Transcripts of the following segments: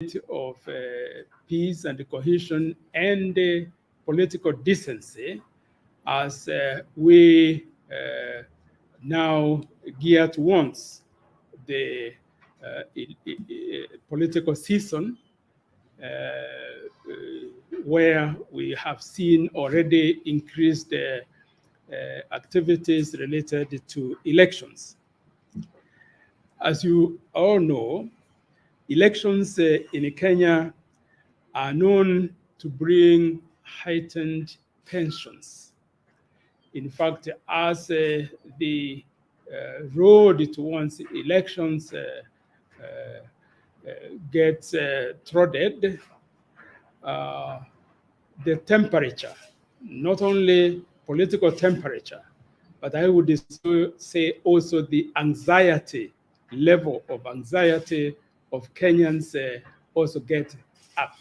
of peace and cohesion and political decency as we now gear towards the political season where we have seen already increased activities related to elections. As you all know, elections in Kenya are known to bring heightened tensions. In fact, as the road towards elections gets trodden, the temperature, not only political temperature, but I would say also the anxiety, level of anxiety of Kenyans also get up,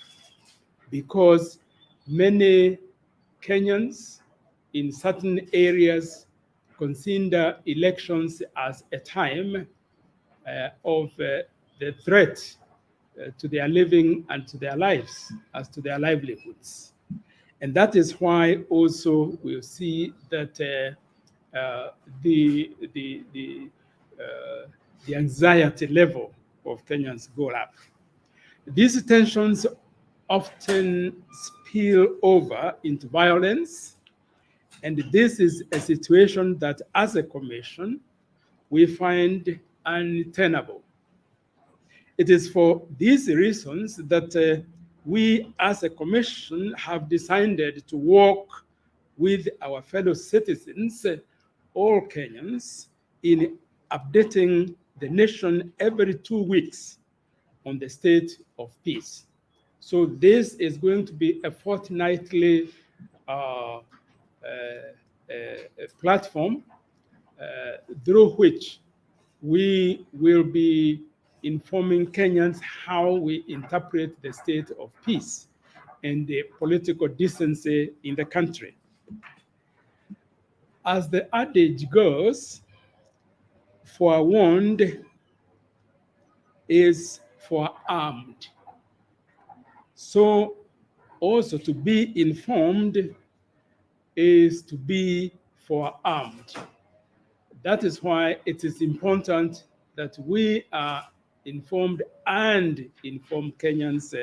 because many Kenyans in certain areas consider elections as a time of the threat to their living and to their lives, as to their livelihoods. And that is why also we'll see that the anxiety level of Kenyans go up. These tensions often spill over into violence, and this is a situation that as a commission we find untenable. It is for these reasons that we as a commission have decided to work with our fellow citizens, all Kenyans, in updating the nation every 2 weeks on the state of peace. So this is going to be a fortnightly platform through which we will be informing Kenyans how we interpret the state of peace and the political decency in the country. As the adage goes, forewarned is forearmed. So also to be informed is to be forearmed. That is why it is important that we are informed and inform Kenyans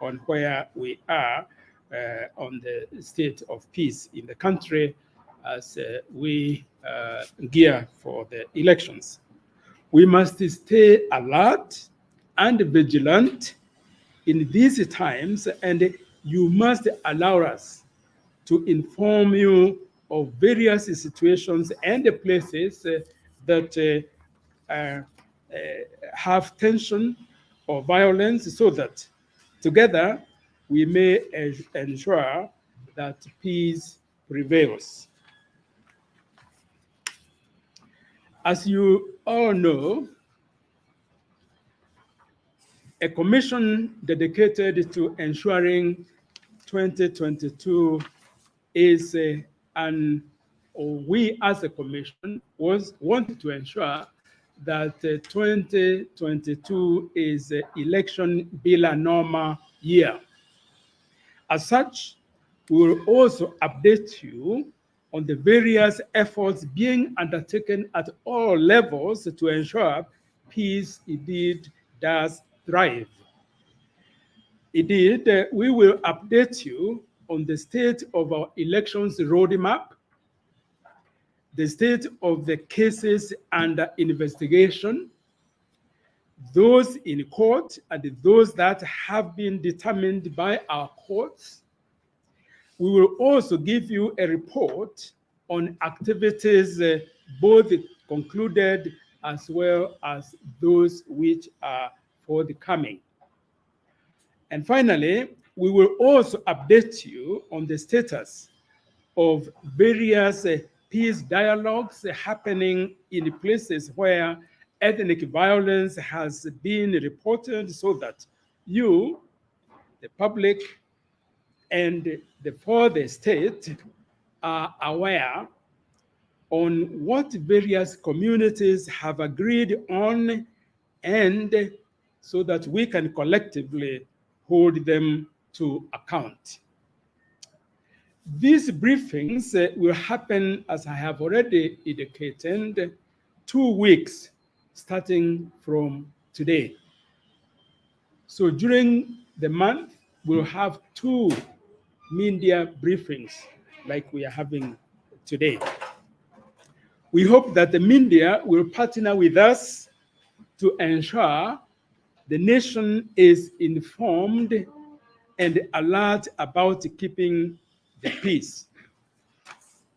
on where we are on the state of peace in the country as we gear for the elections. We must stay alert and vigilant in these times, and you must allow us to inform you of various situations and places that have tension or violence, so that together we may ensure that peace prevails. As you all know, a commission dedicated to ensuring 2022 is we as a commission wanted to ensure that 2022 is election bila norma year. As such, we will also update you on the various efforts being undertaken at all levels to ensure peace indeed does thrive. Indeed, we will update you on the state of our elections roadmap, the state of the cases under investigation, those in court and those that have been determined by our courts. We will also give you a report on activities both concluded as well as those which are forthcoming. And finally, we will also update you on the status of various peace dialogues happening in places where ethnic violence has been reported, so that you, the public, and the state are aware on what various communities have agreed on and so that we can collectively hold them to account. These briefings will happen, as I have already indicated, 2 weeks starting from today. So during the month, we'll have 2 media briefings like we are having today. We hope that the media will partner with us to ensure the nation is informed and alert about keeping the peace,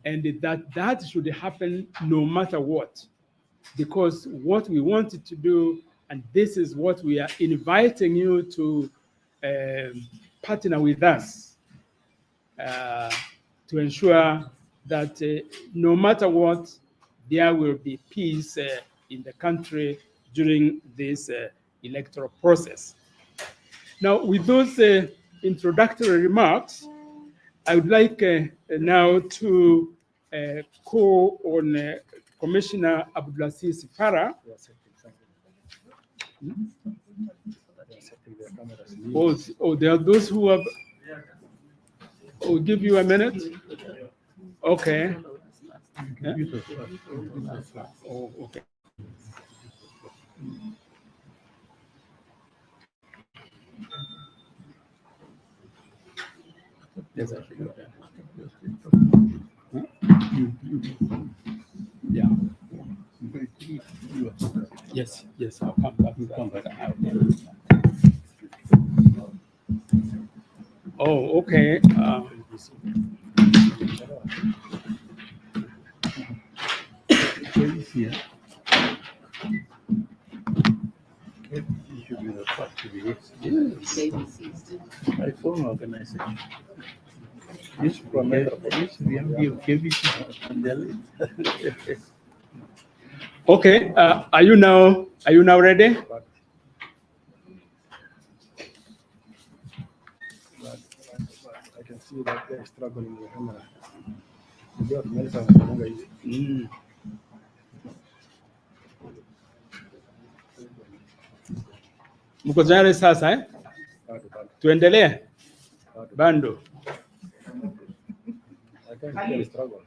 and that should happen no matter what, because what we wanted to do, and this is what we are inviting you to partner with us to ensure that no matter what, there will be peace in the country during this electoral process. Now, with those introductory remarks, I would like now to call on Commissioner Abdulaziz Farah. Oh, there are those who have. I'll give you a minute. Okay. Yeah? Oh, okay. Yes, I think. Yeah. Yes, yes, I'll come back. Oh, okay. iPhone organization. Okay, are you now ready? I can see that they're struggling with camera. Mko tayari sasa eh? Tuendelee? Bando. I can see the struggle.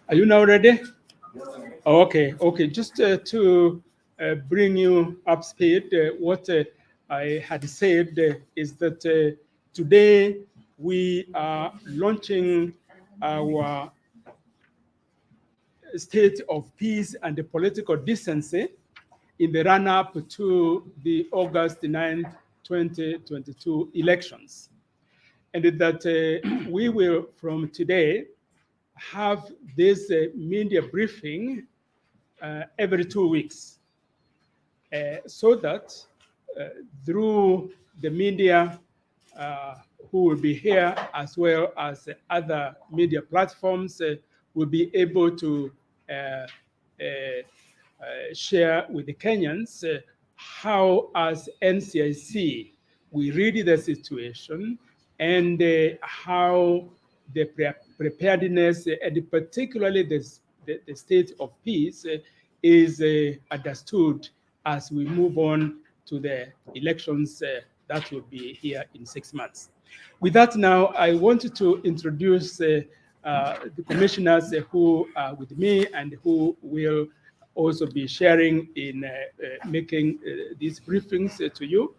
Are you now ready? Okay, okay. Just to bring you up speed, what I had said is that today we are launching our state of peace and the political decency in the run-up to the August 9, 2022 elections. And that we will, from today, have this media briefing every 2 weeks, so that through the media who will be here, as well as other media platforms, will be able to share with the Kenyans how, as NCIC, we read the situation and how the preparedness and particularly the state of peace is understood as we move on to the elections that will be here in 6 months. With that now, I wanted to introduce the commissioners who are with me and who will also be sharing in making these briefings to you.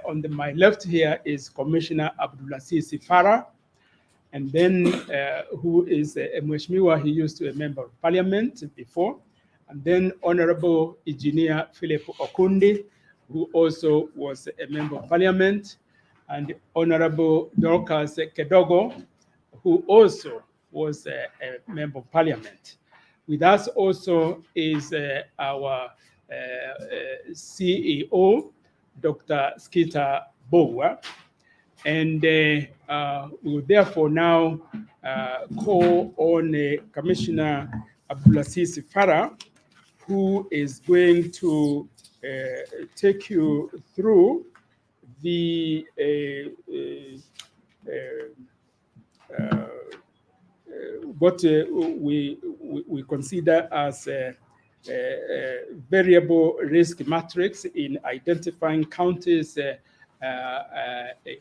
On my left here is Commissioner Abdulaziz Farah, and then who is a Mheshimiwa, he used to be a member of parliament before, and then Honorable Engineer Philip Okundi, who also was a member of parliament, and Honorable Dorcas Kedogo, who also was a member of parliament. With us also is our CEO, Dr. Skita Bowa. And we will therefore now call on Commissioner Abdulaziz Farah, who is going to take you through the what we consider as a variable risk matrix in identifying counties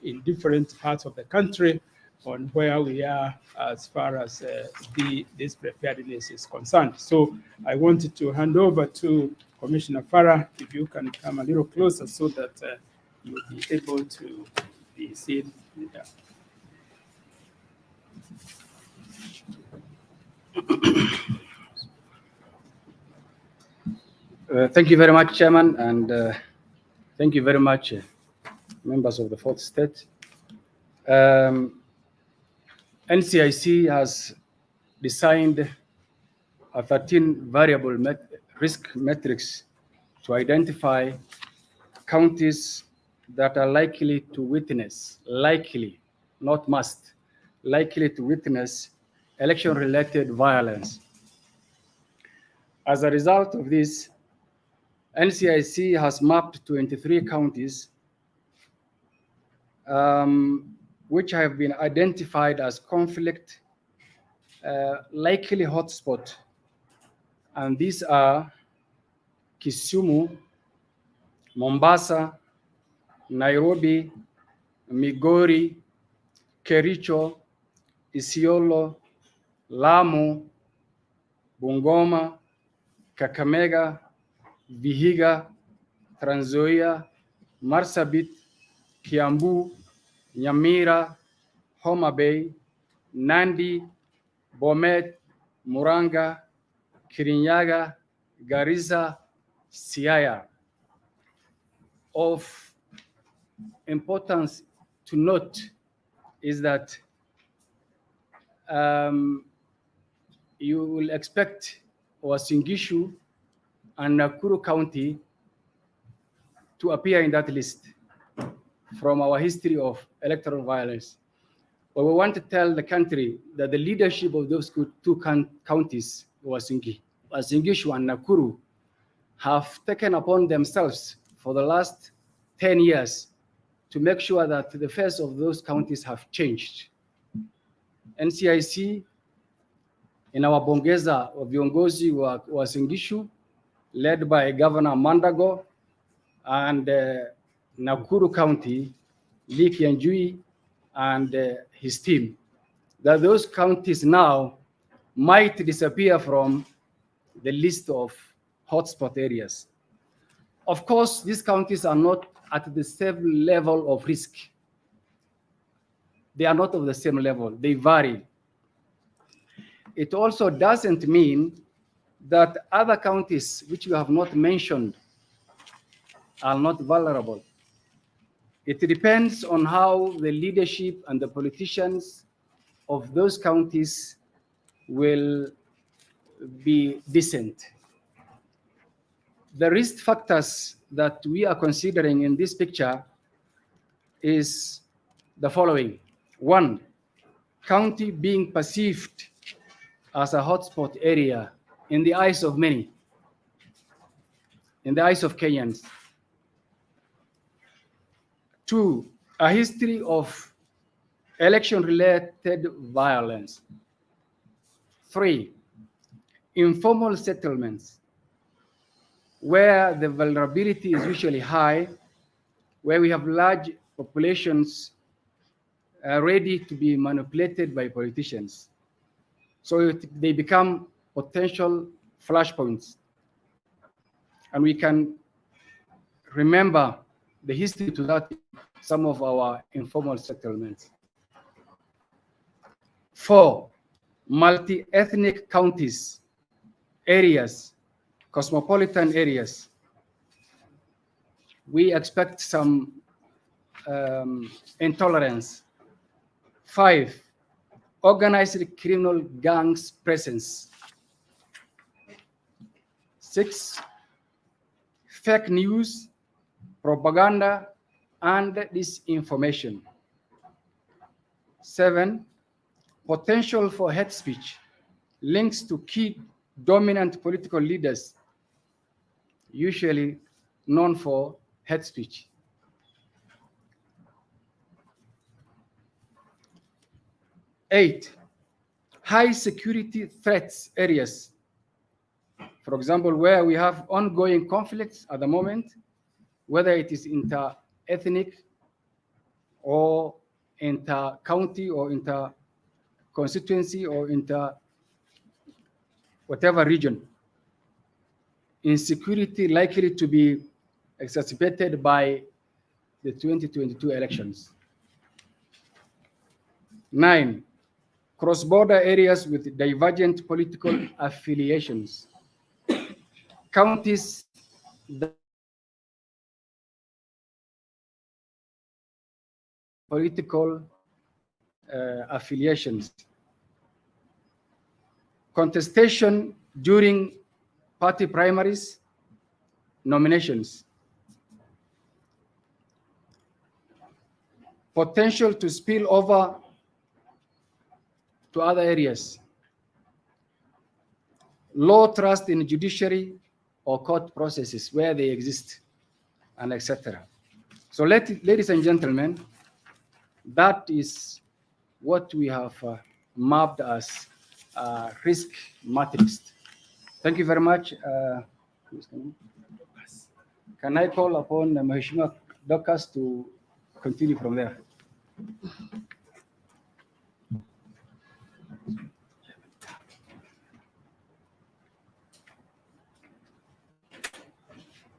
in different parts of the country on where we are as far as this preparedness is concerned. So I wanted to hand over to Commissioner Farah, if you can come a little closer so that you'll be able to be seen. Thank you very much, Chairman, and thank you very much, members of the Fourth Estate. NCIC has designed a 13 variable risk matrix to identify counties that are likely to witness, likely, not must, likely to witness election-related violence. As a result of this, NCIC has mapped 23 counties which have been identified as conflict likely hotspot, and these are Kisumu, Mombasa, Nairobi, Migori, Kericho, Isiolo, Lamu, Bungoma, Kakamega, Vihiga, Trans Nzoia, Marsabit, Kiambu, Nyamira, Homa Bay, Nandi, Bomet, Muranga, Kirinyaga, Garissa, Siaya. Of importance to note is that you will expect Uasin Gishu and Nakuru County to appear in that list from our history of electoral violence. But we want to tell the country that the leadership of those two counties, Uasin Gishu and Nakuru, have taken upon themselves for the last 10 years to make sure that the face of those counties have changed. NCIC, in our Bongeza of viongozi wa Uasin Gishu, led by Governor Mandago, and Nakuru County, Lee Kianjui and his team, that those counties now might disappear from the list of hotspot areas. Of course, these counties are not at the same level of risk. They are not of the same level, they vary. It also doesn't mean that other counties which you have not mentioned are not vulnerable. It depends on how the leadership and the politicians of those counties will be decent. The risk factors that we are considering in this picture is the following. One, county being perceived as a hotspot area in the eyes of many, in the eyes of Kenyans. Two, a history of election-related violence. Three, informal settlements, where the vulnerability is usually high, where we have large populations ready to be manipulated by politicians. So they become potential flashpoints. And we can remember the history to that, some of our informal settlements. Four, multi-ethnic counties, areas, cosmopolitan areas. We expect some intolerance. Five, organized criminal gangs presence. Six, fake news, propaganda, and disinformation. 7, potential for hate speech, links to key dominant political leaders, usually known for hate speech. 8, high security threats areas. For example, where we have ongoing conflicts at the moment, whether it is inter-ethnic or inter-county or inter-constituency or inter-whatever region. Insecurity likely to be exacerbated by the 2022 elections. 9, cross-border areas with divergent political affiliations. Counties that political affiliations. Contestation during party primaries, nominations. Potential to spill over to other areas. Low trust in judiciary or court processes where they exist, and etc. So ladies and gentlemen, that is what we have mapped as risk matrix. Thank you very much. Can I call upon Mheshimiwa Dorcas to continue from there?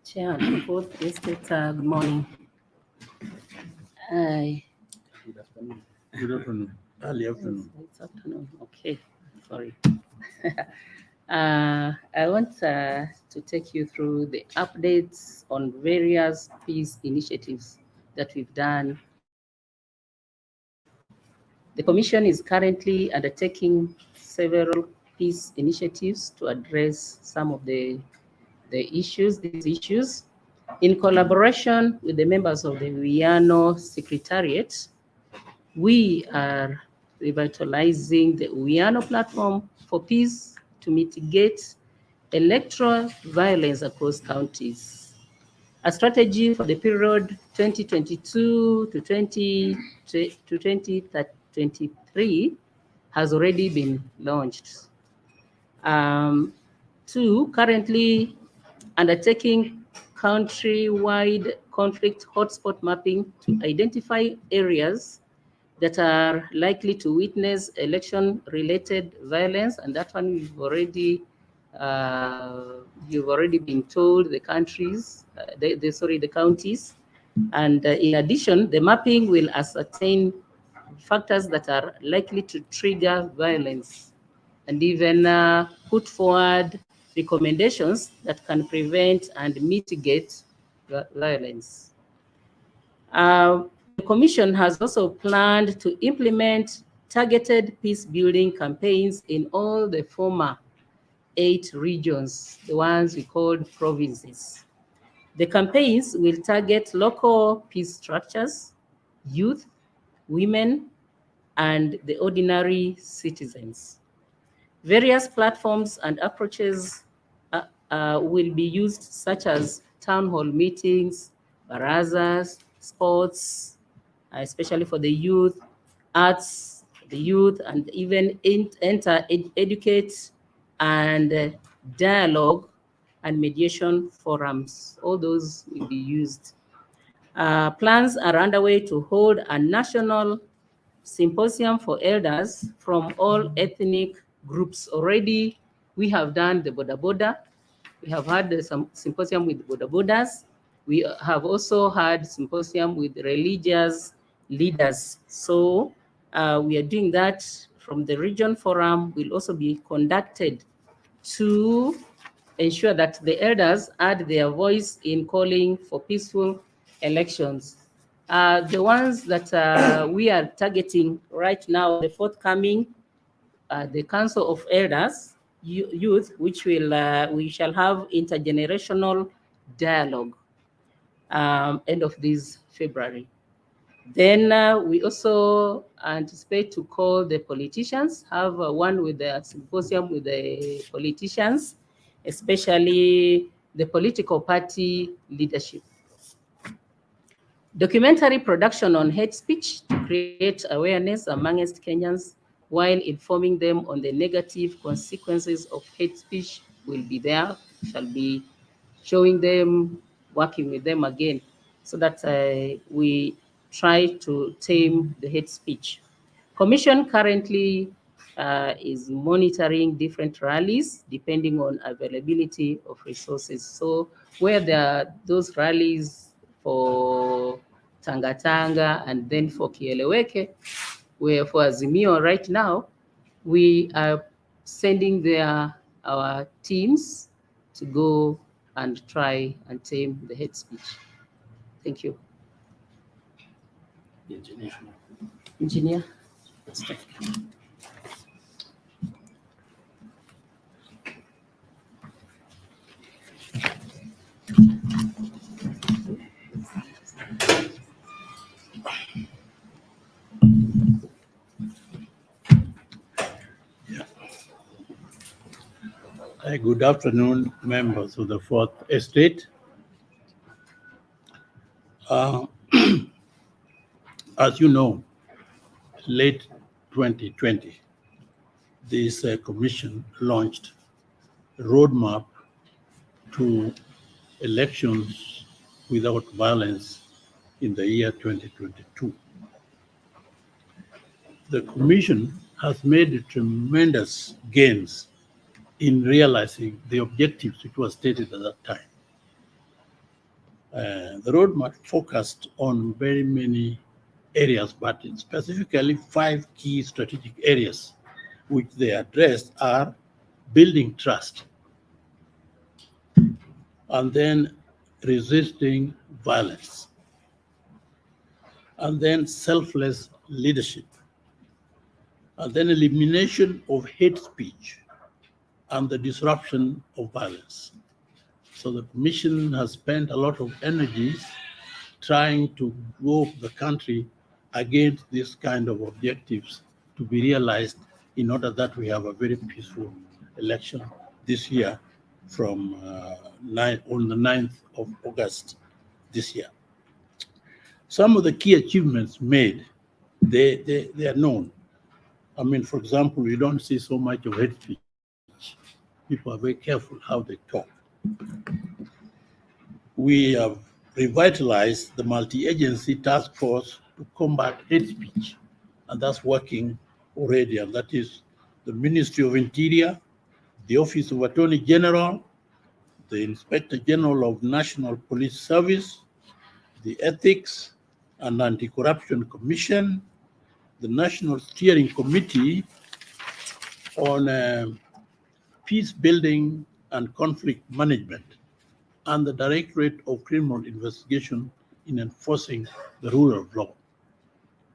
Chair and both Estate, good morning. Good afternoon. Good afternoon. Early afternoon. It's afternoon. Okay, sorry. I want to take you through the updates on various peace initiatives that we've done. The Commission is currently undertaking several peace initiatives to address some of these issues, in collaboration with the members of the Uwiano Secretariat. We are revitalizing the Uwiano platform for peace to mitigate electoral violence across counties. A strategy for the period 2022 to 2023 has already been launched. 2, currently undertaking countrywide conflict hotspot mapping to identify areas that are likely to witness election-related violence, and that one you've already been told the countries, the counties. And in addition, the mapping will ascertain factors that are likely to trigger violence, and even put forward recommendations that can prevent and mitigate violence. The Commission has also planned to implement targeted peace-building campaigns in all the former 8 regions, the ones we called provinces. The campaigns will target local peace structures, youth, women, and the ordinary citizens. Various platforms and approaches will be used, such as town hall meetings, barazas, sports, especially for the youth, arts, the youth, and even educate and dialogue and mediation forums. All those will be used. Plans are underway to hold a national symposium for elders from all ethnic groups. Already, we have done the Boda Boda. We have had some symposium with Boda Bodas. We have also had symposium with religious leaders. So we are doing that from the region forum. Will also be conducted to ensure that the elders add their voice in calling for peaceful elections. The ones that we are targeting right now, the forthcoming, the Council of Elders, Youth, which will we shall have intergenerational dialogue, end of this February. Then we also anticipate to call the politicians, have one with the symposium with the politicians, especially the political party leadership. Documentary production on hate speech to create awareness amongst Kenyans while informing them on the negative consequences of hate speech will be there, shall be showing them, working with them again, so that we try to tame the hate speech. Commission currently is monitoring different rallies depending on availability of resources. So where there are those rallies for Tanga Tanga and then for Kieleweke, where for Azimio right now, we are sending our teams to go and try and tame the hate speech. Thank you. Engineer. Good afternoon, members of the Fourth Estate. As you know, late 2020, this commission launched a roadmap to elections without violence in the year 2022. The commission has made tremendous gains in realizing the objectives which were stated at that time. The roadmap focused on very many areas, but specifically 5 key strategic areas which they addressed are building trust, and then resisting violence, and then selfless leadership, and then elimination of hate speech and the disruption of violence. So the commission has spent a lot of energies trying to move the country against this kind of objectives to be realized in order that we have a very peaceful election this year from on the 9th of August this year. Some of the key achievements made, they are known. I mean, for example, we don't see so much of hate speech. People are very careful how they talk. We have revitalized the multi-agency task force to combat hate speech, and that's working already, and that is the Ministry of Interior, the Office of Attorney General, the Inspector General of National Police Service, the Ethics and Anti-Corruption Commission, the National Steering Committee on Peace Building and Conflict Management, and the Directorate of Criminal Investigation in enforcing the rule of law.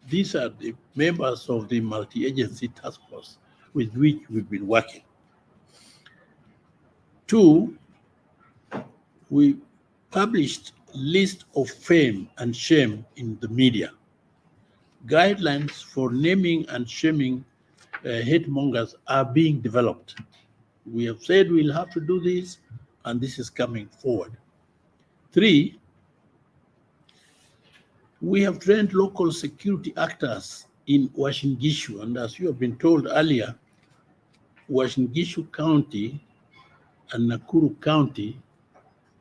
These are the members of the multi-agency task force with which we've been working. 2, we published list of fame and shame in the media. Guidelines for naming and shaming hate mongers are being developed. We have said we'll have to do this, and this is coming forward. 3, we have trained local security actors in Uasin Gishu, and as you have been told earlier, Uasin Gishu County and Nakuru County,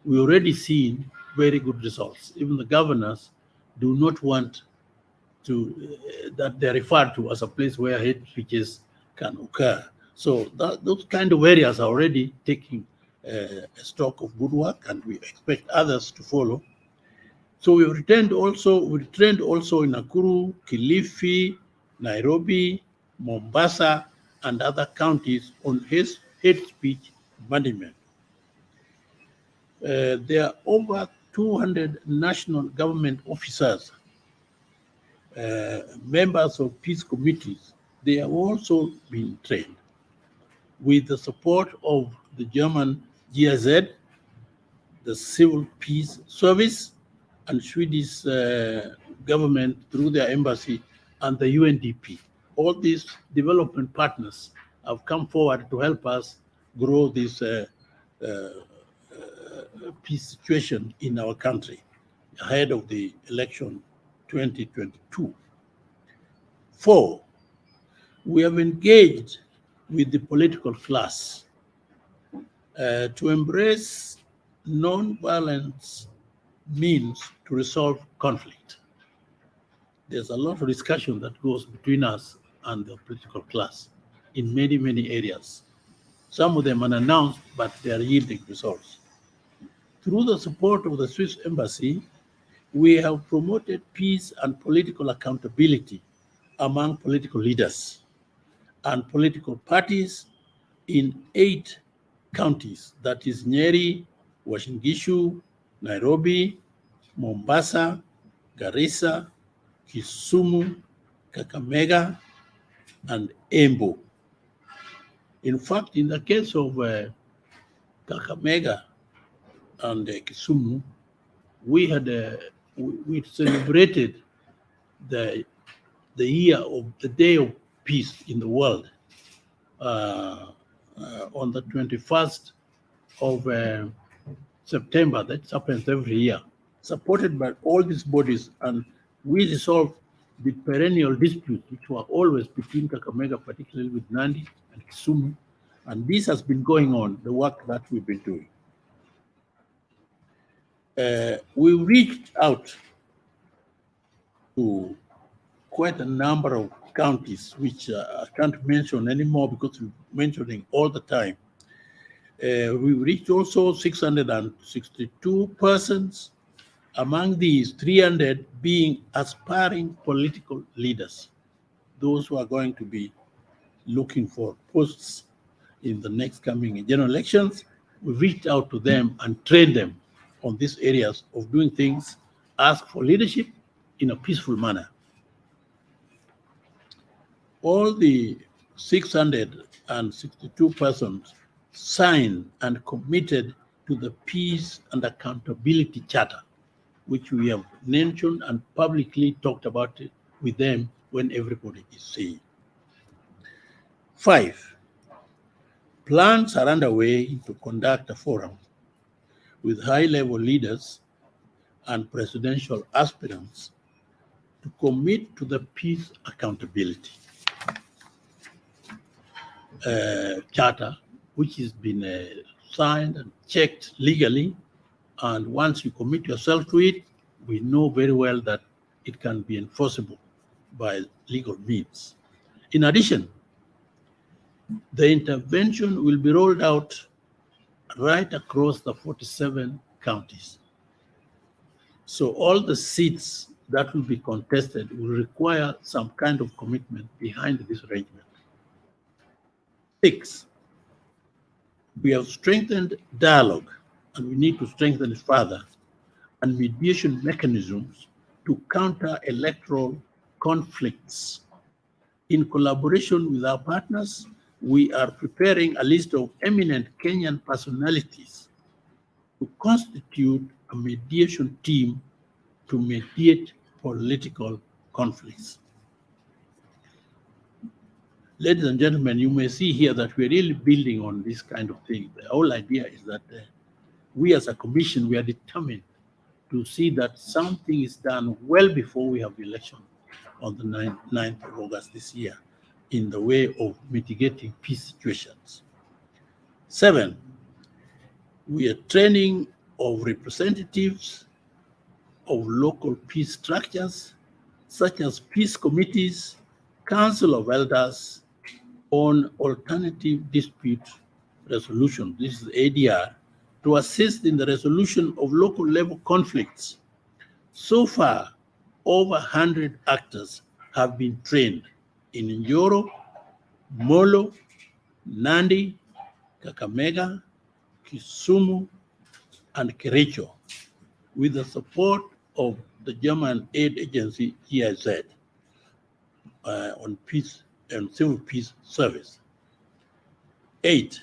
we already seen very good results. Even the governors do not want to, that they're referred to as a place where hate speeches can occur. So those kind of areas are already taking a stock of good work, and we expect others to follow. So we trained also in Nakuru, Kilifi, Nairobi, Mombasa, and other counties on hate speech management. There are over 200 national government officers, members of peace committees. They have also been trained with the support of the German GIZ. the Civil Peace Service, and Swedish government through their embassy, and the UNDP. All these development partners have come forward to help us grow this peace situation in our country ahead of the election 2022. 4, we have engaged with the political class to embrace non-violence means to resolve conflict. There's a lot of discussion that goes between us and the political class in many, many areas. Some of them unannounced, but they are yielding results. Through the support of the Swiss Embassy, we have promoted peace and political accountability among political leaders and political parties in 8 counties, that is Nyeri, Uasin Gishu, Nairobi, Mombasa, Garissa, Kisumu, Kakamega, and Embu. In fact, in the case of Kakamega and Kisumu, we had we celebrated the year of the Day of Peace in the world on the 21st of September. That happens every year, supported by all these bodies, and we resolved the perennial disputes which were always between Kakamega, particularly with Nandi and Kisumu, and this has been going on, the work that we've been doing. We reached out to quite a number of counties, which I can't mention anymore because we're mentioning all the time. We reached also 662 persons, among these 300 being aspiring political leaders, those who are going to be looking for posts in the next coming general elections. We reached out to them and trained them on these areas of doing things, ask for leadership in a peaceful manner. All the 662 persons signed and committed to the Peace and Accountability Charter, which we have mentioned and publicly talked about it with them when everybody is seeing. 5, plans are underway to conduct a forum with high-level leaders and presidential aspirants to commit to the peace accountability charter, which has been signed and checked legally. And once you commit yourself to it, we know very well that it can be enforceable by legal means. In addition, the intervention will be rolled out right across the 47 counties. So all the seats that will be contested will require some kind of commitment behind this arrangement. 6, we have strengthened dialogue, and we need to strengthen it further, and mediation mechanisms to counter electoral conflicts. In collaboration with our partners, we are preparing a list of eminent Kenyan personalities to constitute a mediation team to mediate political conflicts. Ladies and gentlemen, you may see here that we're really building on this kind of thing. The whole idea is that we as a commission, we are determined to see that something is done well before we have the election on the 9th of August this year in the way of mitigating peace situations. 7, we are training of representatives of local peace structures, such as peace committees, council of elders, on alternative dispute resolution, this is ADR, to assist in the resolution of local level conflicts. So far, over 100 actors have been trained in Njoro, Molo, Nandi, Kakamega, Kisumu, and Kericho, with the support of the German aid agency GIZ on peace and civil peace service. 8,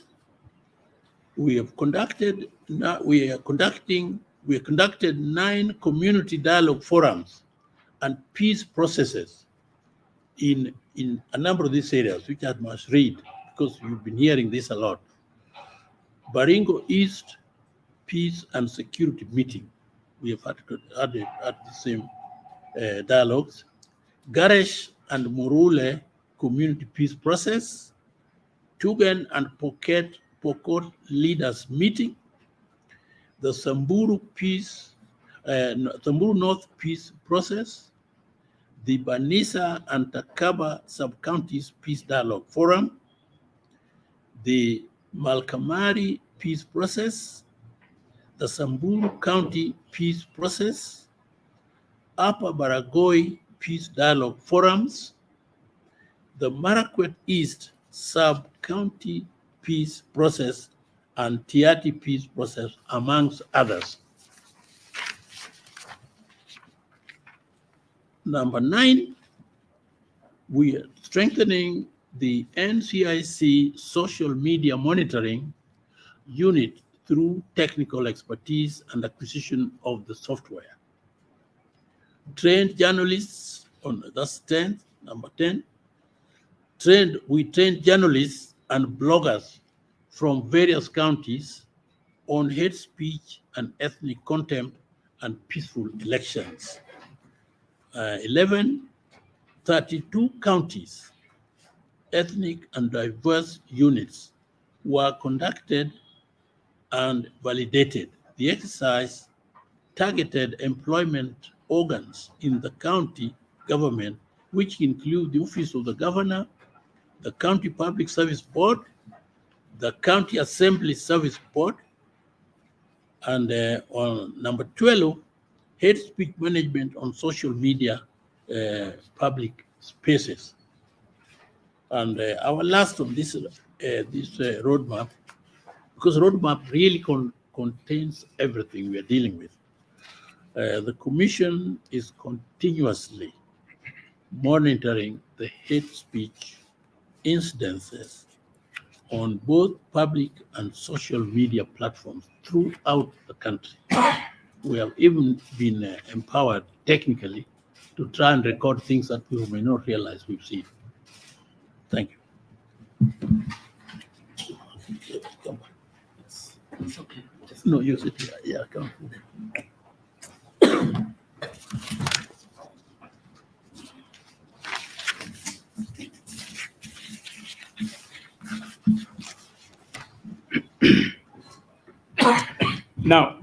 we have conducted now we conducted 9 community dialogue forums and peace processes in a number of these areas, which I must read because you've been hearing this a lot. Baringo East Peace and Security Meeting. We have had the same dialogues. Garesh and Morule Community Peace Process. Tugen and Pokot Leaders Meeting. The Samburu North Peace Process. The Banisa and Takaba Sub-Counties Peace Dialogue Forum. The Malkamari Peace Process. The Samburu County Peace Process, Upper Baragoi Peace Dialogue Forums, the Marakwet East Sub-County Peace Process, and Tiati Peace Process, amongst others. Number 9, we are strengthening the NCIC social media monitoring unit through technical expertise and acquisition of the software. Trained journalists, that's 10, number 10. We trained journalists and bloggers from various counties on hate speech and ethnic contempt and peaceful elections. 11, 32 counties, ethnic and diverse units were conducted and validated. The exercise targeted employment organs in the county government, which include the Office of the Governor, the County Public Service Board, the County Assembly Service Board, and on number 12, hate speech management on social media public spaces. And our last on this roadmap, because roadmap really contains everything we are dealing with. The Commission is continuously monitoring the hate speech incidences on both public and social media platforms throughout the country. We have even been empowered technically to try and record things that people may not realize we've seen. Thank you. Come on. It's okay. No, use it here. Yeah, come on. Now,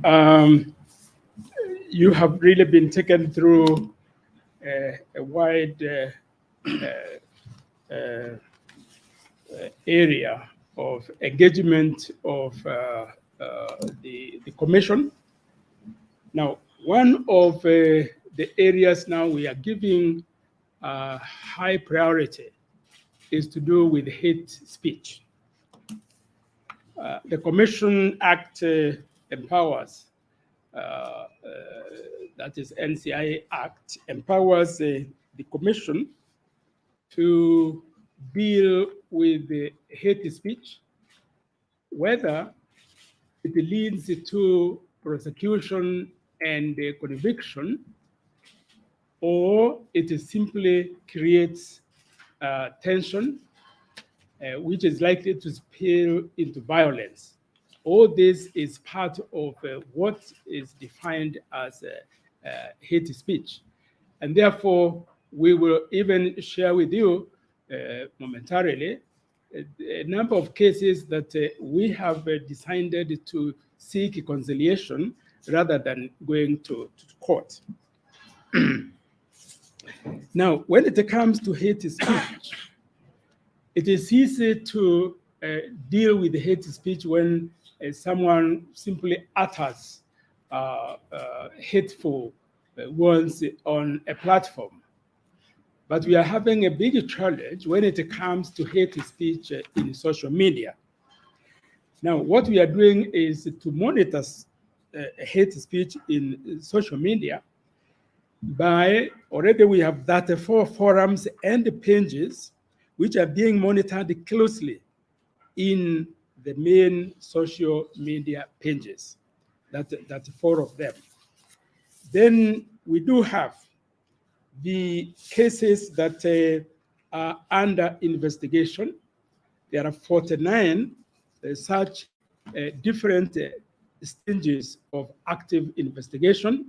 you have really been taken through a wide area of engagement of the Commission. Now, one of the areas now we are giving high priority is to do with hate speech. The Commission Act empowers, that is NCI Act, empowers the Commission to deal with the hate speech, whether it leads to prosecution and conviction, or it simply creates tension, which is likely to spill into violence. All this is part of what is defined as hate speech. And therefore, we will even share with you momentarily a number of cases that we have decided to seek conciliation rather than going to court. Now, when it comes to hate speech, it is easy to deal with hate speech when someone simply utters hateful words on a platform. But we are having a big challenge when it comes to hate speech in social media. Now, what we are doing is to monitor hate speech in social media by, already we have 34 forums and pages which are being monitored closely in the main social media pages, that 4 of them. Then we do have the cases that are under investigation. There are 49 such different stages of active investigation,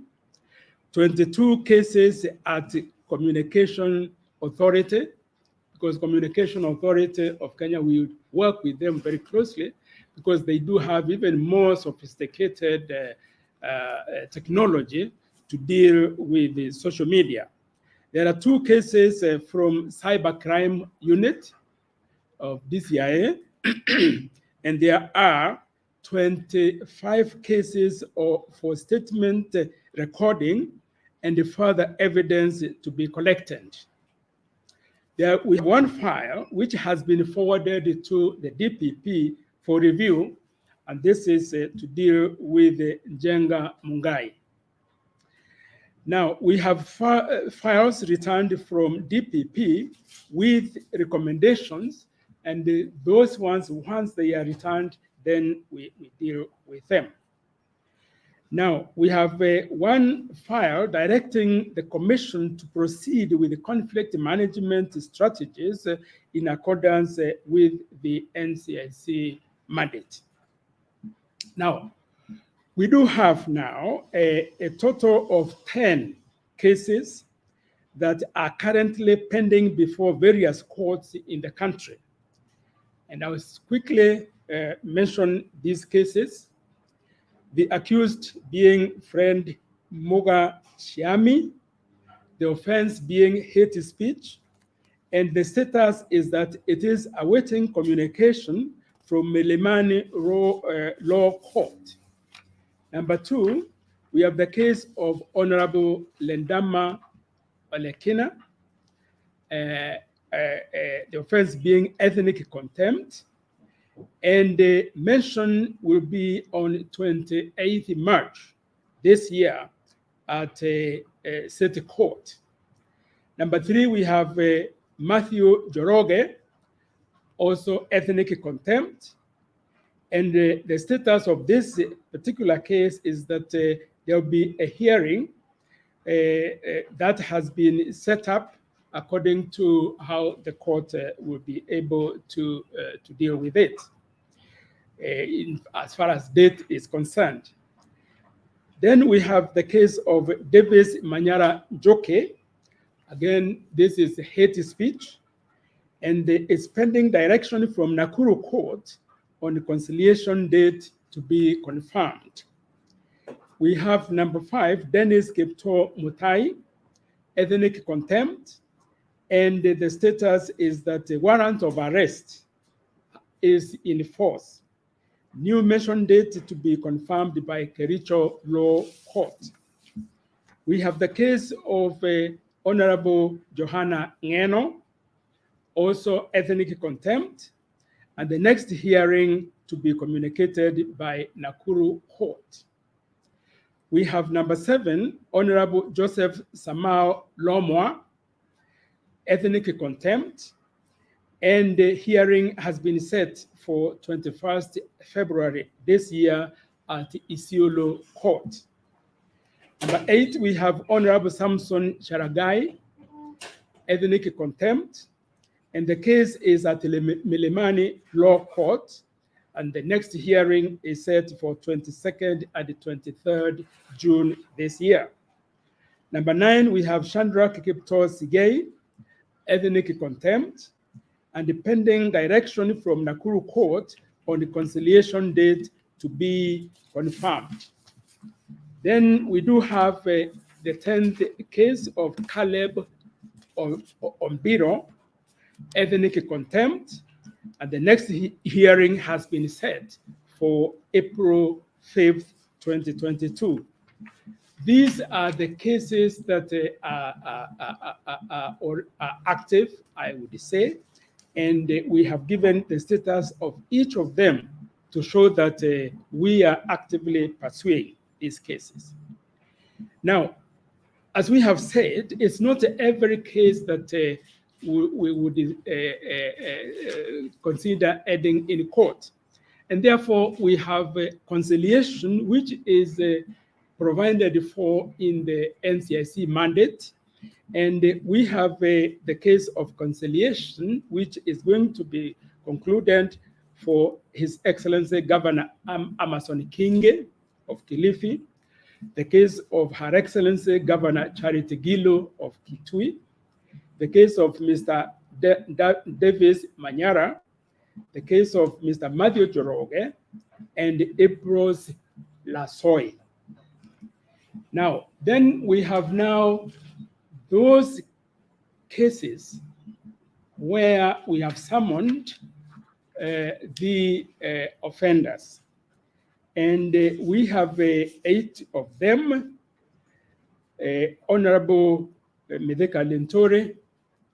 22 cases at Communication Authority, because Communication Authority of Kenya, we work with them very closely because they do have even more sophisticated technology to deal with the social media. There are 2 cases from Cybercrime Unit of DCIA, and there are 25 cases for statement recording and further evidence to be collected. There we have 1 file which has been forwarded to the DPP for review, and this is to deal with Njenga Mungai. Now, we have files returned from DPP with recommendations, and those ones, once they are returned, then we deal with them. Now, we have 1 file directing the Commission to proceed with the conflict management strategies in accordance with the NCIC mandate. Now, we do have now a total of 10 cases that are currently pending before various courts in the country. And I will quickly mention these cases. The accused being friend Muga Shiami, the offense being hate speech, and the status is that it is awaiting communication from Milimani Law Court. Number 2, we have the case of Honorable Lendama Olekina, the offense being ethnic contempt, and the mention will be on 28th March this year at a city court. Number 3, we have Matthew Joroge, also ethnic contempt. And the status of this particular case is that there will be a hearing that has been set up according to how the court will be able to deal with it as far as date is concerned. Then we have the case of Davis Manyara Joke. Again, this is hate speech, and it's pending direction from Nakuru Court on the conciliation date to be confirmed. We have number 5, Dennis Kipto Mutai, ethnic contempt, and the status is that the warrant of arrest is in force. New mention date to be confirmed by Kericho Law Court. We have the case of Honorable Johanna Ngeno, also ethnic contempt, and the next hearing to be communicated by Nakuru Court. We have number 7, Honorable Joseph Samao Lomwa, ethnic contempt, and the hearing has been set for 21st February this year at Isiolo Court. Number 8, we have Honorable Samson Sharagai, ethnic contempt, and the case is at the Milimani Law Court, and the next hearing is set for 22nd and 23rd June this year. Number 9, we have Chandra Kipto Sigei, ethnic contempt, and the pending direction from Nakuru Court on the conciliation date to be confirmed. Then we do have the 10th case of Caleb Ombiro, ethnic contempt, and the next hearing has been set for April 5th, 2022. These are the cases that are active, I would say, and we have given the status of each of them to show that we are actively pursuing these cases. Now, as we have said, it's not every case that we would consider heading in court. And therefore, we have conciliation, which is provided for in the NCIC mandate. And we have the case of conciliation, which is going to be concluded for His Excellency Governor Amason Kinge of Kilifi, the case of Her Excellency Governor Charity Gilu of Kitui, the case of Mr. Davis Manyara, the case of Mr. Matthew Joroge, and Aprose Lasoy. Now, then we have now those cases where we have summoned the offenders. And we have 8 of them. Honorable Mithika Lintore,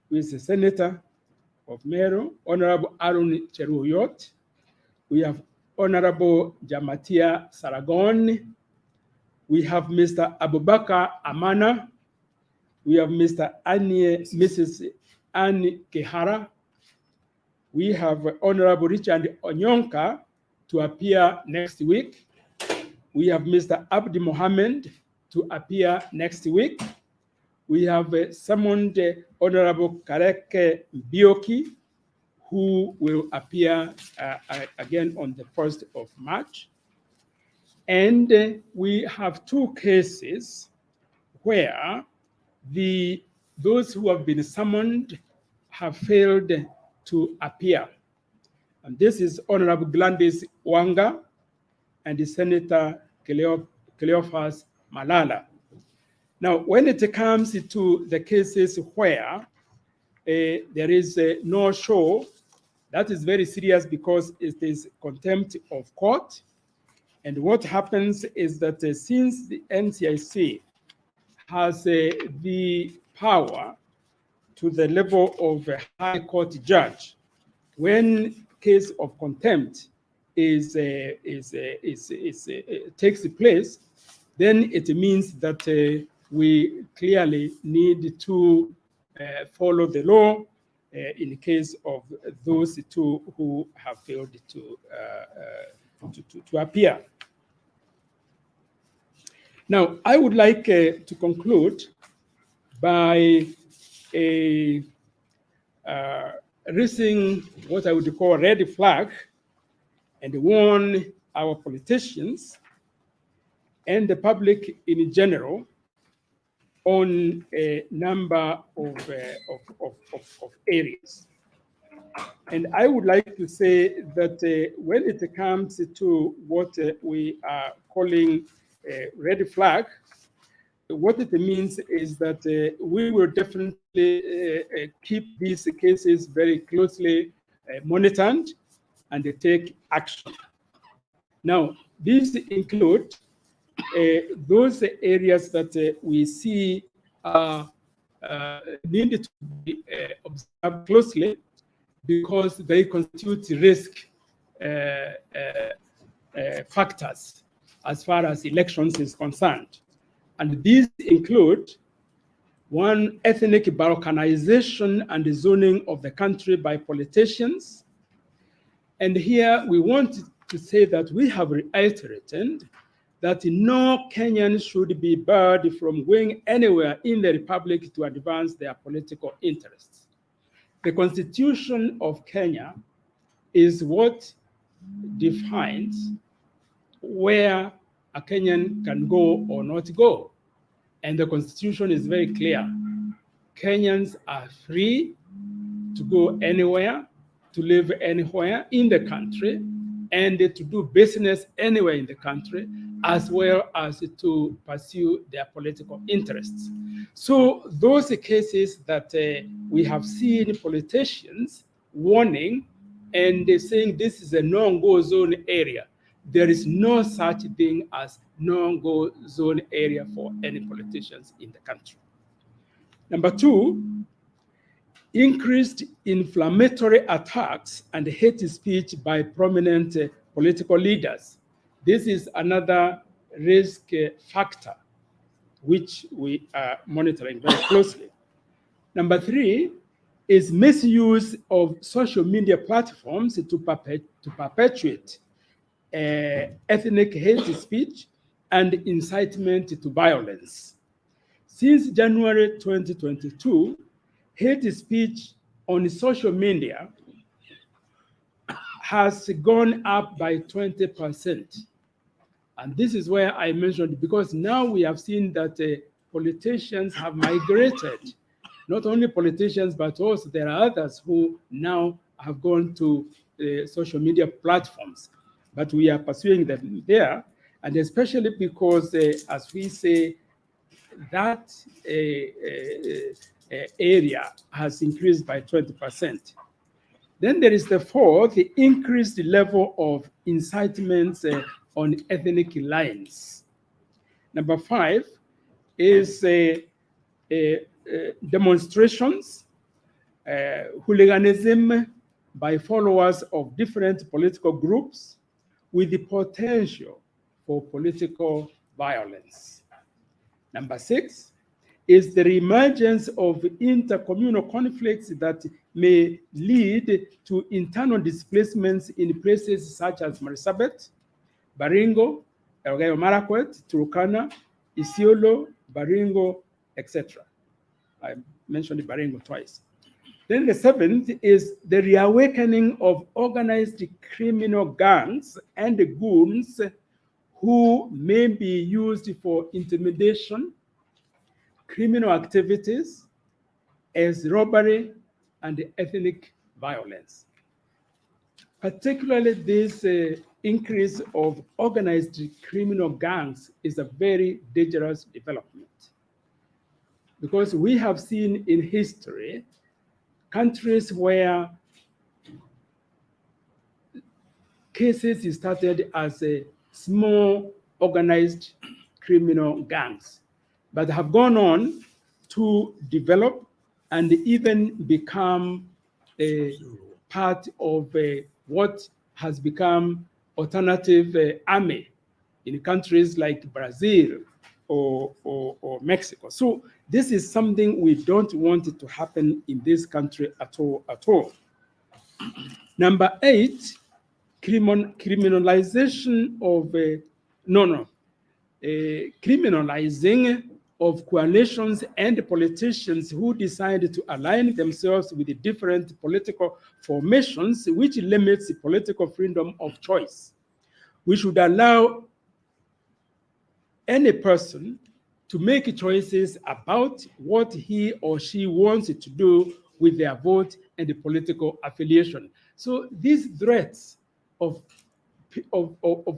who is a senator of Meru, Honorable Aaron Cheruyot. We have Honorable Jamatia Saragon. We have Mr. Abubakar Amana. We have Mrs. Annie Kehara. We have Honorable Richard Onyonka to appear next week. We have Mr. Abdi Mohammed to appear next week. We have summoned Honorable Kareke Bioki, who will appear again on the 1st of March. And we have 2 cases where those who have been summoned have failed to appear. And this is Honorable Gladys Wanga and the Senator Cleophas Malala. Now, when it comes to the cases where there is no show, that is very serious because it is contempt of court. And what happens is that since the NCIC has the power to the level of a high court judge, when case of contempt takes place, then it means that we clearly need to follow the law in the case of those 2 who have failed to appear. Now, I would like to conclude by raising what I would call a red flag and warn our politicians and the public in general on a number of areas. And I would like to say that when it comes to what we are calling a red flag, what it means is that we will definitely keep these cases very closely monitored and take action. Now, these include those areas that we see need to be observed closely because they constitute risk factors as far as elections is concerned. And these include 1, ethnic balkanization and the zoning of the country by politicians. And here we want to say that we have reiterated that no Kenyan should be barred from going anywhere in the Republic to advance their political interests. The Constitution of Kenya is what defines where a Kenyan can go or not go. And the Constitution is very clear. Kenyans are free to go anywhere, to live anywhere in the country, and to do business anywhere in the country, as well as to pursue their political interests. So those cases that we have seen politicians warning and saying this is a no-go zone area, there is no such thing as no-go zone area for any politicians in the country. Number 2, increased inflammatory attacks and hate speech by prominent political leaders. This is another risk factor which we are monitoring very closely. Number 3 is misuse of social media platforms to perpetuate ethnic hate speech, and incitement to violence. Since January 2022, hate speech on social media has gone up by 20%. And this is where I mentioned, because now we have seen that politicians have migrated. Not only politicians, but also there are others who now have gone to social media platforms. But we are pursuing them there, and especially because, as we say, that area has increased by 20%. Then there is the fourth, the increased level of incitements on ethnic lines. Number 5 is demonstrations, hooliganism by followers of different political groups with the potential for political violence. Number 6 is the reemergence of intercommunal conflicts that may lead to internal displacements in places such as Marsabit, Baringo, Elgeyo Marakwet, Turkana, Isiolo, Baringo, etc. I mentioned Baringo twice. Then the 7th is the reawakening of organized criminal gangs and goons who may be used for intimidation, criminal activities, as robbery and ethnic violence. Particularly this increase of organized criminal gangs is a very dangerous development, because we have seen in history countries where cases started as a small organized criminal gangs, but have gone on to develop and even become a part of what has become alternative army in countries like Brazil or Mexico. So this is something we don't want it to happen in this country at all. Number 8, criminalization of criminalizing of coalitions and politicians who decide to align themselves with the different political formations, which limits political freedom of choice. We should allow any person to make choices about what he or she wants to do with their vote and the political affiliation. So these threats of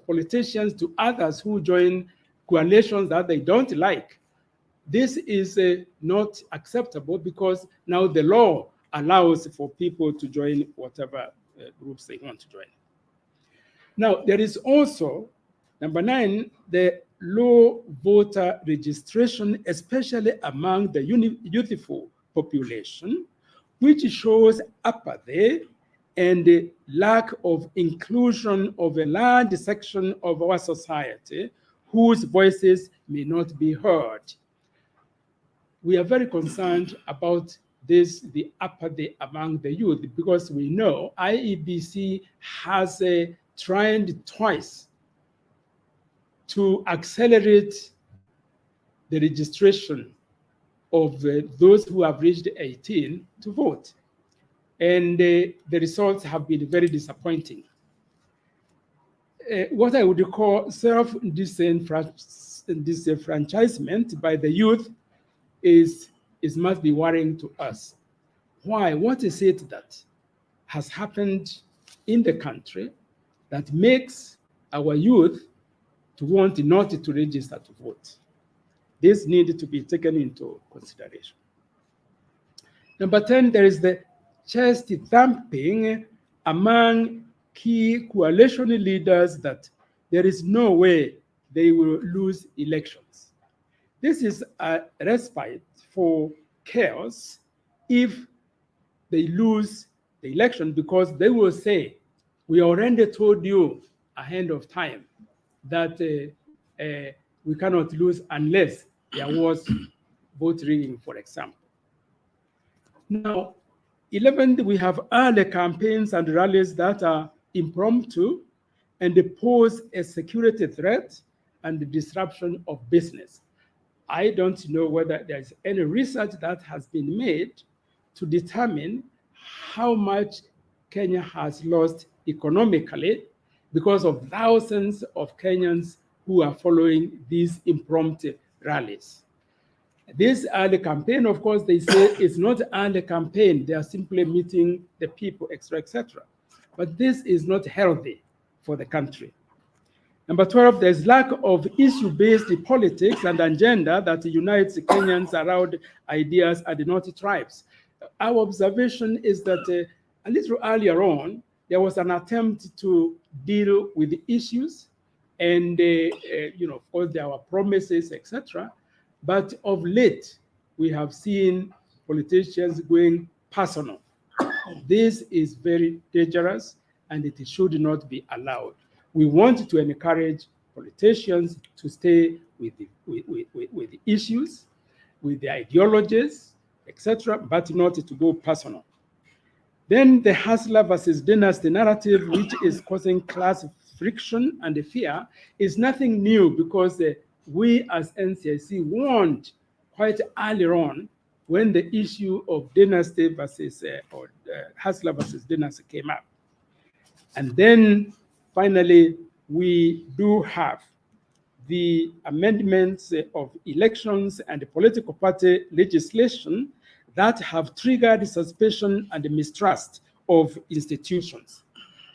politicians to others who join coalitions that they don't like, this is not acceptable, because now the law allows for people to join whatever groups they want to join. Now, there is also, number 9, the low voter registration, especially among the youthful population, which shows apathy and the lack of inclusion of a large section of our society whose voices may not be heard. We are very concerned about this, the apathy among the youth, because we know IEBC has tried twice to accelerate the registration of those who have reached 18 to vote. And the results have been very disappointing. What I would call self-disenfranchisement by the youth must be worrying to us. Why? What is it that has happened in the country that makes our youth to want not to register to vote? This needs to be taken into consideration. Number 10, there is the chest thumping among key coalition leaders that there is no way they will lose elections. This is a respite for chaos if they lose the election, because they will say, we already told you ahead of time that we cannot lose unless there was vote rigging, for example. Now, 11th, we have early campaigns and rallies that are impromptu and they pose a security threat and the disruption of business. I don't know whether there's any research that has been made to determine how much Kenya has lost economically because of thousands of Kenyans who are following these impromptu rallies. This early campaign, of course, they say it's not early campaign. They are simply meeting the people, etc., etc. But this is not healthy for the country. Number 12, there's lack of issue-based politics and agenda that unites Kenyans around ideas and not tribes. Our observation is that a little earlier on, there was an attempt to deal with the issues, and of course, there were promises, etc. But of late, we have seen politicians going personal. This is very dangerous, and it should not be allowed. We want to encourage politicians to stay with the issues, with the ideologies, etc., but not to go personal. Then the hustler versus dynasty narrative, which is causing class friction and fear, is nothing new because we as NCIC warned quite early on when the issue of dynasty versus hustler versus dynasty came up. And then finally, we do have the amendments of elections and the political party legislation that have triggered suspicion and mistrust of institutions.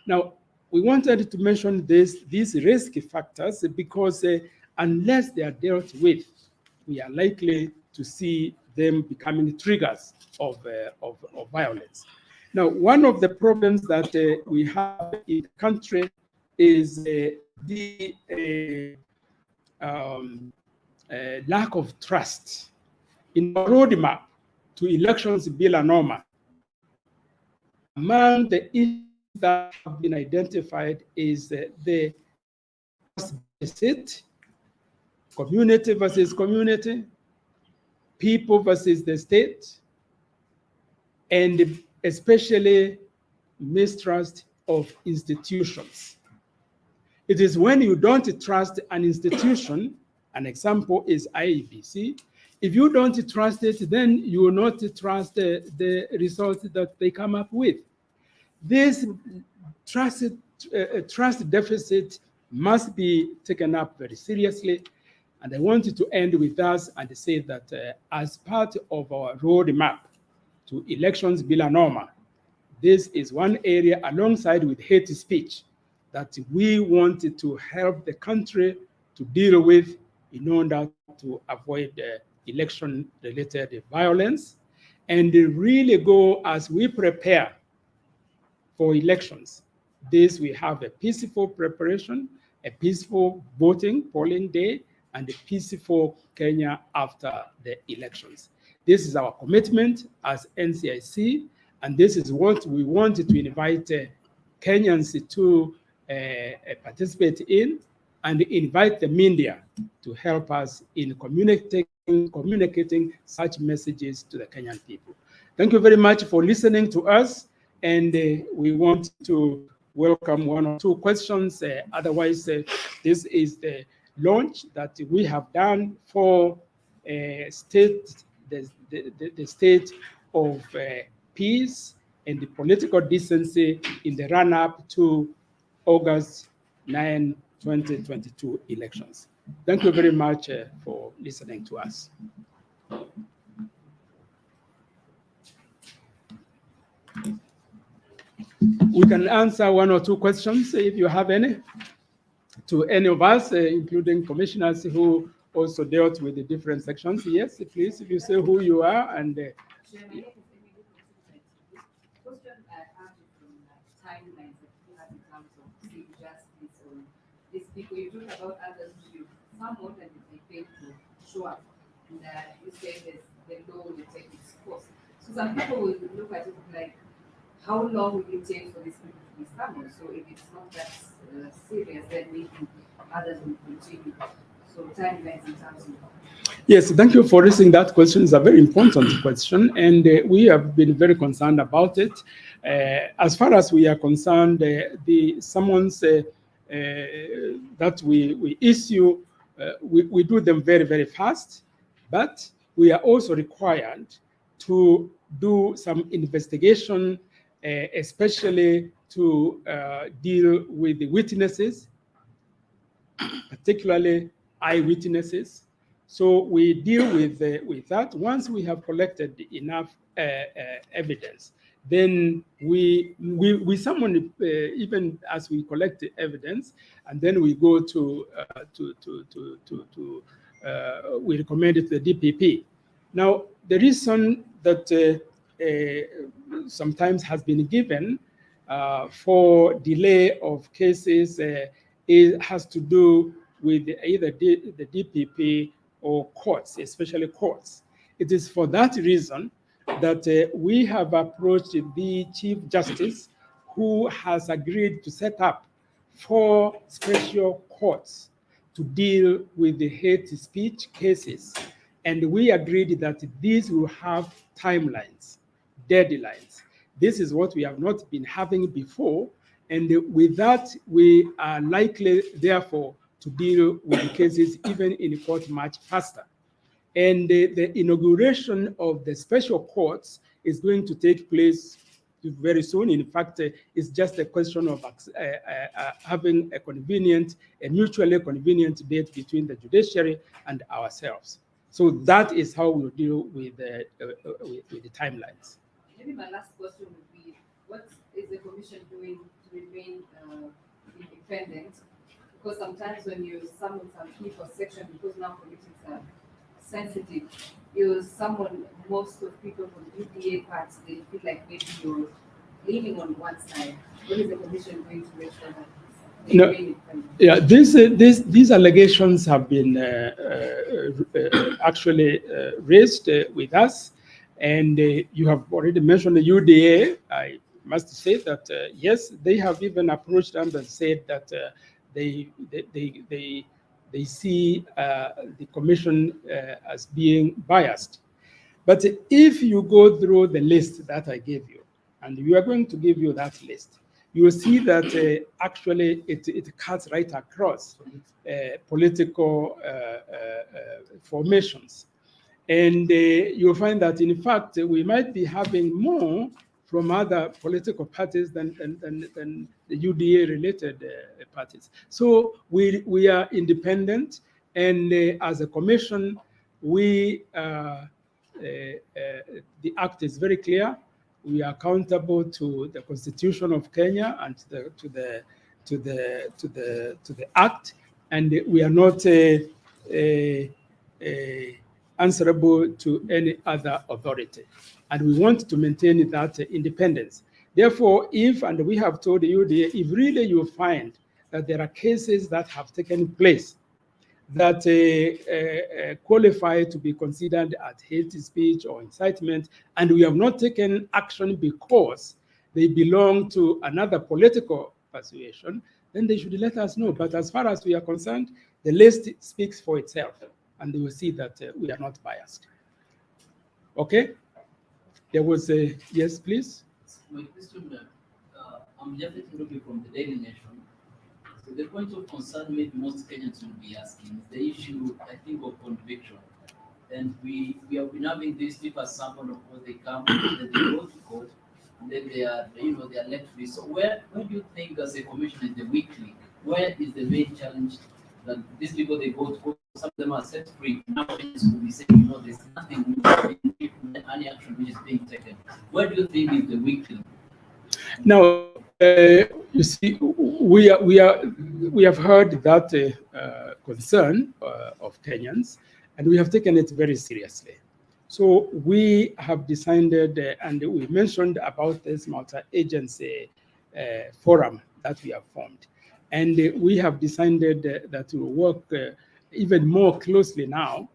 Now, we wanted to mention these risk factors because unless they are dealt with, we are likely to see them becoming triggers of violence. Now, one of the problems that we have in the country is the lack of trust in the roadmap to elections Bila Noma. Among the issues that have been identified is the deficit, community versus community, people versus the state, and especially mistrust of institutions. It is when you don't trust an institution, an example is IEBC. If you don't trust it, then you will not trust the results that they come up with. This trust deficit must be taken up very seriously. And I wanted to end with us and say that as part of our roadmap to elections Bila Noma, this is one area alongside with hate speech that we wanted to help the country to deal with in order to avoid election-related violence and really go as we prepare for elections. This we have a peaceful preparation, a peaceful voting, polling day, and a peaceful Kenya after the elections. This is our commitment as NCIC, and this is what we wanted to invite Kenyans to participate in, and invite the media to help us in communicating such messages to the Kenyan people. Thank you very much for listening to us, and we want to welcome one or two questions. Otherwise, this is the launch that we have done for the state of peace and the political decency in the run-up to August 9, 2022 elections. Thank you very much for listening to us. We can answer one or two questions if you have any, to any of us, including commissioners who also dealt with the different sections. Yes, please, if you say who you are and people, you talk about others who some more than they pay to show up. And you say the law will take its course. So some people will look at it like, how long will it take for this people to be summoned? So if it's not that serious, then maybe others will continue. So timelines in terms of. Yes, thank you for raising that question. It's a very important question, and we have been very concerned about it. As far as we are concerned, the summons that we issue, we do them very, very fast, but we are also required to do some investigation, especially to deal with the witnesses, particularly eyewitnesses. So we deal with that. Once we have collected enough evidence, then we summon even as we collect the evidence, and then we go we recommend it to the DPP. Now, the reason that sometimes has been given for delay of cases it has to do with either the DPP or courts, especially courts. It is for that reason that we have approached the Chief Justice, who has agreed to set up 4 special courts to deal with the hate speech cases. And we agreed that these will have timelines, deadlines. This is what we have not been having before. And with that, we are likely, therefore, to deal with the cases even in court much faster. And the inauguration of the special courts is going to take place very soon. In fact, it's just a question of having a mutually convenient date between the judiciary and ourselves. So that is how we'll deal with the timelines. Maybe my last question would be, what is the commission doing to remain independent? Because sometimes when you summon some people section, because now politics are sensitive, you summon most of people from UDA parts, they feel like maybe you're leaning on one side. What is the commission going to make sure that they remain independent? Yeah, these allegations have been actually raised with us, and you have already mentioned the UDA. I must say that yes, they have even approached them and said that they see the commission as being biased. But if you go through the list that I gave you, and we are going to give you that list, you will see that actually it cuts right across political formations. And you'll find that, in fact, we might be having more from other political parties than the UDA-related parties. So we are independent, and as a commission, the act is very clear. We are accountable to the Constitution of Kenya and to the act, and we are not answerable to any other authority. And we want to maintain that independence. Therefore, and we have told the UDA, if really you find that there are cases that have taken place that qualify to be considered as hate speech or incitement, and we have not taken action because they belong to another political persuasion, then they should let us know. But as far as we are concerned, the list speaks for itself, and they will see that we are not biased. Okay? There was a, yes, please? My question, I'm just looking from the Daily Nation. So the point of concern maybe most Kenyans will be asking is the issue, I think, of conviction. And we have been having these people sample of what they come, then they go to court, and then they are left free. So where do you think, as a commission in the weak link, where is the main challenge that these people, they go to court, some of them are set free, now will be saying, there's nothing, any action which is being taken. Where do you think is the weak link? Now, you see, we have heard that concern of Kenyans, and we have taken it very seriously. So we have decided, and we mentioned about this multi-agency forum that we have formed. And we have decided that we will work even more closely now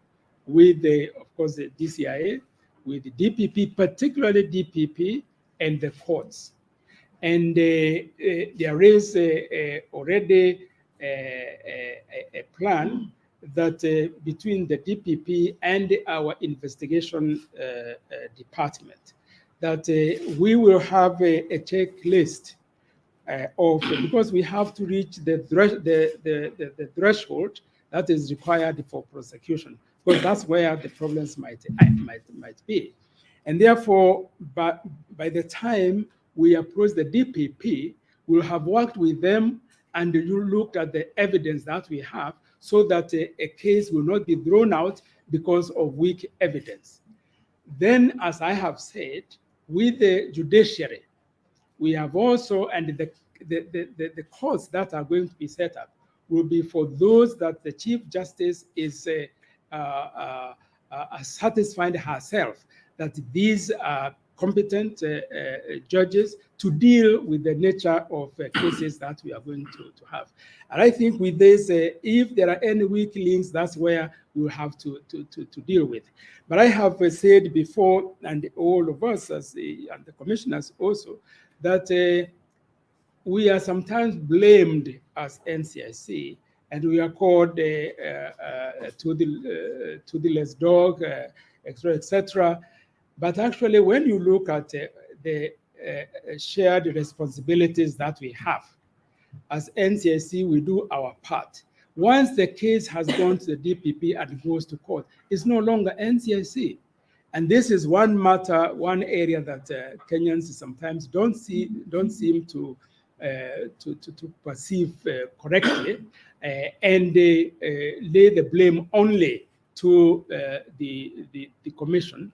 with, of course, the DCIA, with the DPP, particularly DPP, and the courts. And there is already a plan that between the DPP and our investigation department, that we will have a checklist because we have to reach the threshold that is required for prosecution, because that's where the problems might be. And therefore, by the time we approach the DPP, we'll have worked with them and you looked at the evidence that we have so that a case will not be thrown out because of weak evidence. Then, as I have said, with the judiciary, we have also, and the courts that are going to be set up will be for those that the Chief Justice is satisfied herself that these are competent judges to deal with the nature of cases that we are going to have. And I think with this, if there are any weak links, that's where we'll have to deal with. But I have said before, and all of us and the commissioners also, that we are sometimes blamed as NCIC, and we are called toothless dog, etc. But actually, when you look at the shared responsibilities that we have, as NCIC, we do our part. Once the case has gone to the DPP and goes to court, it's no longer NCIC. And this is one matter, one area that Kenyans sometimes don't seem to perceive correctly, and they lay the blame only to the commission.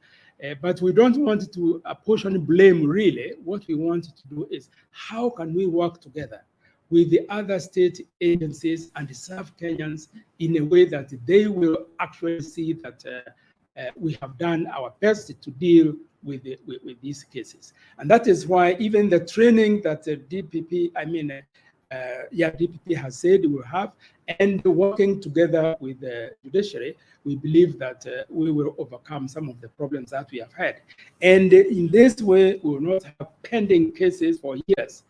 But we don't want to apportion blame, really. What we want to do is, how can we work together with the other state agencies and serve Kenyans in a way that they will actually see that we have done our best to deal with these cases. And that is why even the training that DPP has said we will have, and working together with the judiciary, we believe that we will overcome some of the problems that we have had. And in this way, we will not have pending cases for years.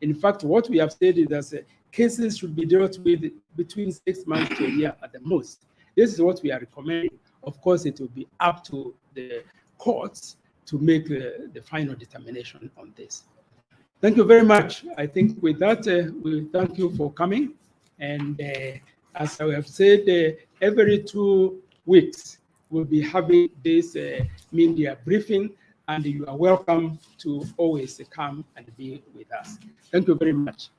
In fact, what we have said is that cases should be dealt with between 6 months to a year at the most. This is what we are recommending. Of course, it will be up to the courts to make the final determination on this. Thank you very much. I think with that, we thank you for coming. And as I have said, every 2 weeks, we'll be having this media briefing, and you are welcome to always come and be with us. Thank you very much.